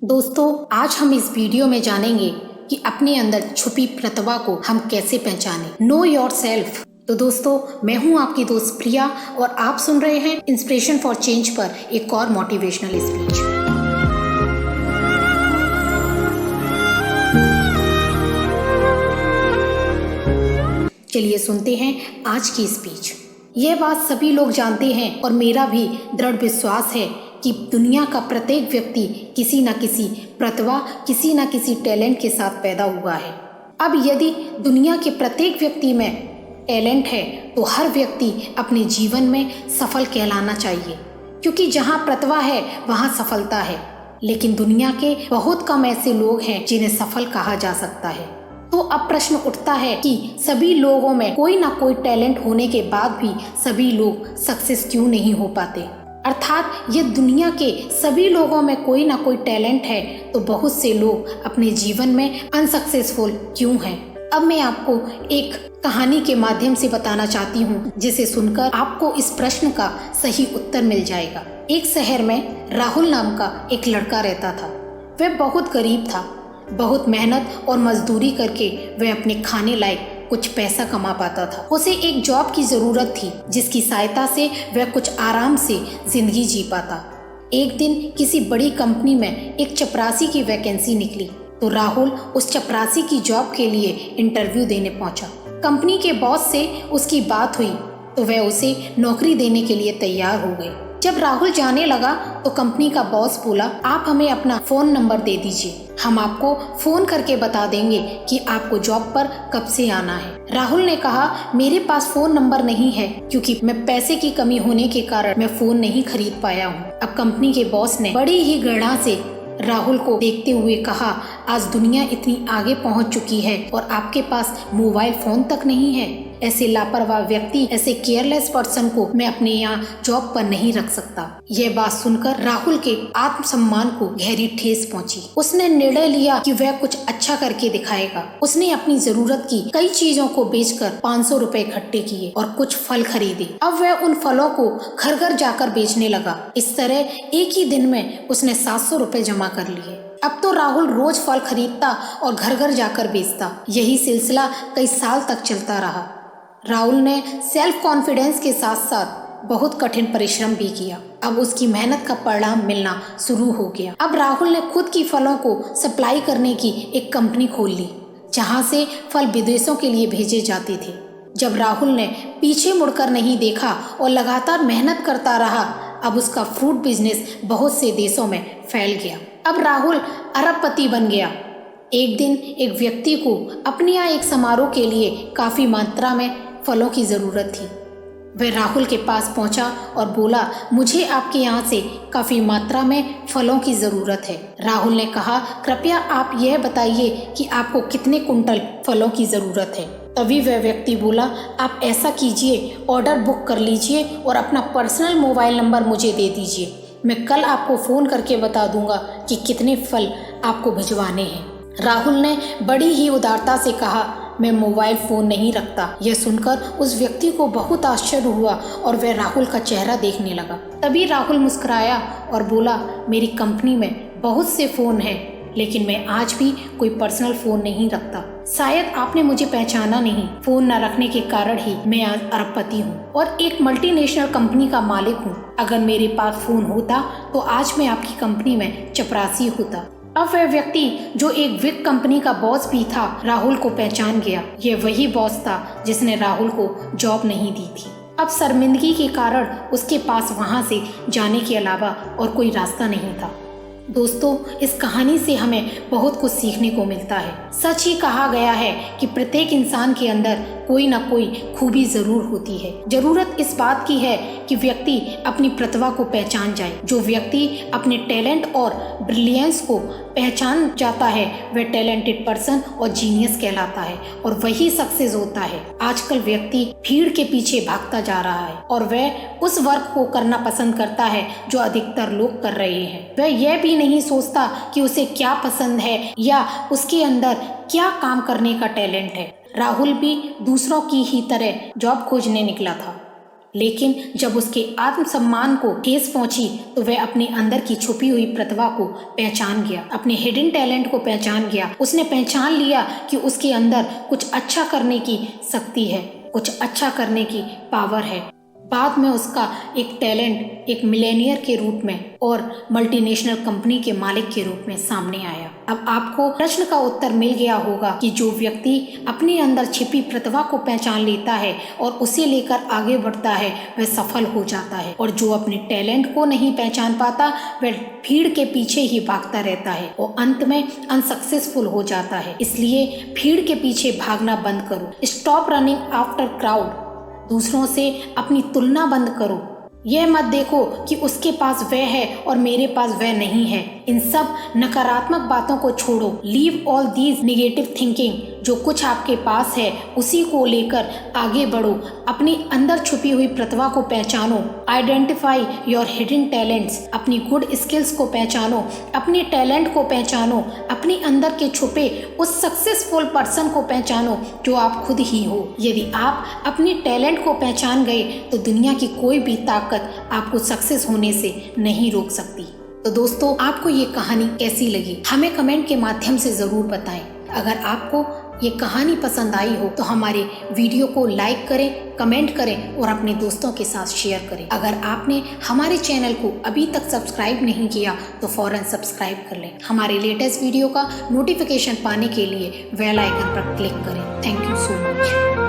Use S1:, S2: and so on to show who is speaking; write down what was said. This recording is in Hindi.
S1: दोस्तों, आज हम इस वीडियो में जानेंगे कि अपने अंदर छुपी प्रतिभा को हम कैसे पहचानें। Know your self. तो दोस्तों, मैं हूं आपकी दोस्त प्रिया और आप सुन रहे हैं इंस्पिरेशन फॉर चेंज पर एक और मोटिवेशनल स्पीच। चलिए सुनते हैं आज की स्पीच। यह बात सभी लोग जानते हैं और मेरा भी दृढ़ विश्वास है कि दुनिया का प्रत्येक व्यक्ति किसी न किसी प्रतिभा, किसी न किसी टैलेंट के साथ पैदा हुआ है। अब यदि दुनिया के प्रत्येक व्यक्ति में टैलेंट है तो हर व्यक्ति अपने जीवन में सफल कहलाना चाहिए, क्योंकि जहाँ प्रतिभा है वहाँ सफलता है। लेकिन दुनिया के बहुत कम ऐसे लोग हैं जिन्हें सफल कहा जा सकता है। तो अब प्रश्न उठता है कि सभी लोगों में कोई ना कोई टैलेंट होने के बाद भी सभी लोग सक्सेस क्यों नहीं हो पाते। अर्थात ये दुनिया के सभी लोगों में कोई ना कोई टैलेंट है तो बहुत से लोग अपने जीवन में अनसक्सेसफुल क्यों हैं। अब मैं आपको एक कहानी के माध्यम से बताना चाहती हूँ, जिसे सुनकर आपको इस प्रश्न का सही उत्तर मिल जाएगा। एक शहर में राहुल नाम का एक लड़का रहता था। वह बहुत गरीब था। बहुत मेहनत और मजदूरी करके वह अपने खाने लायक कुछ पैसा कमा पाता था। उसे एक जॉब की जरूरत थी जिसकी सहायता से वह कुछ आराम से जिंदगी जी पाता। एक दिन किसी बड़ी कंपनी में एक चपरासी की वैकेंसी निकली तो राहुल उस चपरासी की जॉब के लिए इंटरव्यू देने पहुंचा। कंपनी के बॉस से उसकी बात हुई तो वह उसे नौकरी देने के लिए तैयार हो गए। जब राहुल जाने लगा तो कंपनी का बॉस बोला, आप हमें अपना फोन नंबर दे दीजिए, हम आपको फोन करके बता देंगे कि आपको जॉब पर कब से आना है। राहुल ने कहा, मेरे पास फोन नंबर नहीं है क्योंकि मैं पैसे की कमी होने के कारण मैं फोन नहीं खरीद पाया हूँ। अब कंपनी के बॉस ने बड़ी ही गणना से राहुल को देखते हुए कहा, आज दुनिया इतनी आगे पहुंच चुकी है और आपके पास मोबाइल फोन तक नहीं है। ऐसे लापरवाह व्यक्ति, ऐसे केयरलेस पर्सन को मैं अपने यहाँ जॉब पर नहीं रख सकता। यह बात सुनकर राहुल के आत्मसम्मान को गहरी ठेस पहुंची। उसने निर्णय लिया कि वह कुछ अच्छा करके दिखाएगा। उसने अपनी जरूरत की कई चीजों को बेचकर 500 रुपए इकट्ठे किए और कुछ फल खरीदे। अब वह उन फलों को घर घर जाकर बेचने लगा। इस तरह एक ही दिन में उसने 700 रुपए जमा कर लिए। अब तो राहुल रोज फल खरीदता और घर घर जाकर बेचता। यही सिलसिला कई साल तक चलता रहा। राहुल ने सेल्फ कॉन्फिडेंस के साथ साथ बहुत कठिन परिश्रम भी किया। अब उसकी मेहनत का परिणाम मिलना शुरू हो गया। अब राहुल ने खुद की फलों को सप्लाई करने की एक कंपनी खोल ली, जहां से फल विदेशों के लिए भेजे जाते थे। जब राहुल ने पीछे मुड़कर नहीं देखा और लगातार मेहनत करता रहा, अब उसका फ्रूट बिजनेस बहुत से देशों में फैल गया। अब राहुल अरबपति बन गया। एक दिन एक व्यक्ति को अपने यहाँ एक समारोह के लिए काफी मात्रा में फलों की जरूरत थी। वह राहुल के पास पहुंचा और बोला, मुझे आपके यहाँ से काफी मात्रा में फलों की जरूरत है। राहुल ने कहा, कृपया आप यह बताइए कि आपको कितने कुंटल फलों की जरूरत है। तभी वह व्यक्ति बोला, आप ऐसा कीजिए, ऑर्डर बुक कर लीजिए और अपना पर्सनल मोबाइल नंबर मुझे दे दीजिए। मैं कल आपको फोन करके बता दूंगा कि कितने फल आपको भिजवाने हैं। राहुल ने बड़ी ही उदारता से कहा, मैं मोबाइल फोन नहीं रखता। यह सुनकर उस व्यक्ति को बहुत आश्चर्य हुआ और वह राहुल का चेहरा देखने लगा। तभी राहुल मुस्कुराया और बोला, मेरी कंपनी में बहुत से फोन हैं, लेकिन मैं आज भी कोई पर्सनल फोन नहीं रखता। शायद आपने मुझे पहचाना नहीं। फोन न रखने के कारण ही मैं आज अरबपति हूँ और एक मल्टीनेशनल कंपनी का मालिक हूँ। अगर मेरे पास फोन होता तो आज मैं आपकी कंपनी में चपरासी होता। अब वह व्यक्ति जो एक बिग कंपनी का बॉस भी था, राहुल को पहचान गया। यह वही बॉस था जिसने राहुल को जॉब नहीं दी थी। अब शर्मिंदगी के कारण उसके पास वहां से जाने के अलावा और कोई रास्ता नहीं था। दोस्तों, इस कहानी से हमें बहुत कुछ सीखने को मिलता है। सच ही कहा गया है कि प्रत्येक इंसान के अंदर कोई ना कोई खूबी जरूर होती है। जरूरत इस बात की है कि व्यक्ति अपनी प्रतिभा को पहचान जाए। जो व्यक्ति अपने टैलेंट और ब्रिलियंस को पहचान जाता है वह टैलेंटेड पर्सन और जीनियस कहलाता है और वही सक्सेस होता है। आजकल व्यक्ति भीड़ के पीछे भागता जा रहा है और वह उस वर्क को करना पसंद करता है जो अधिकतर लोग कर रहे हैं। वह यह भी नहीं सोचता कि उसे क्या पसंद है या उसके अंदर क्या काम करने का टैलेंट है। राहुल भी दूसरों की ही तरह जॉब खोजने निकला था, लेकिन जब उसके आत्मसम्मान को ठेस पहुंची तो वह अपने अंदर की छुपी हुई प्रतिभा को पहचान गया, अपने हिडन टैलेंट को पहचान गया। उसने पहचान लिया कि उसके अंदर कुछ अच्छा करने की शक्ति है, कुछ अच्छा करने की पावर है। बाद में उसका एक टैलेंट एक मिलेनियर के रूप में और मल्टीनेशनल कंपनी के मालिक के रूप में सामने आया। अब आपको प्रश्न का उत्तर मिल गया होगा कि जो व्यक्ति अपने अंदर छिपी प्रतिभा को पहचान लेता है और उसे लेकर आगे बढ़ता है वह सफल हो जाता है, और जो अपने टैलेंट को नहीं पहचान पाता वह भीड़ के पीछे ही भागता रहता है और अंत में अनसक्सेसफुल हो जाता है। इसलिए भीड़ के पीछे भागना बंद करो। Stop running after crowd. दूसरों से अपनी तुलना बंद करो। यह मत देखो कि उसके पास वह है और मेरे पास वह नहीं है। इन सब नकारात्मक बातों को छोड़ो। Leave all these negative thinking. जो कुछ आपके पास है उसी को लेकर आगे बढ़ो। अपनी अंदर छुपी हुई प्रतिभा को पहचानो। Identify your hidden talents. अपनी गुड स्किल्स को पहचानो, अपने टैलेंट को पहचानो, अपने अंदर के छुपे उस सक्सेसफुल पर्सन को पहचानो जो आप खुद ही हो। यदि आप अपने टैलेंट को पहचान गए तो दुनिया की कोई भी ताकत आपको सक्सेस होने से नहीं रोक सकती। तो दोस्तों, आपको ये कहानी कैसी लगी हमें कमेंट के माध्यम से ज़रूर बताएं। अगर आपको ये कहानी पसंद आई हो तो हमारे वीडियो को लाइक करें, कमेंट करें और अपने दोस्तों के साथ शेयर करें। अगर आपने हमारे चैनल को अभी तक सब्सक्राइब नहीं किया तो फौरन सब्सक्राइब कर लें। हमारे लेटेस्ट वीडियो का नोटिफिकेशन पाने के लिए बेल आइकन पर क्लिक करें। Thank you so much.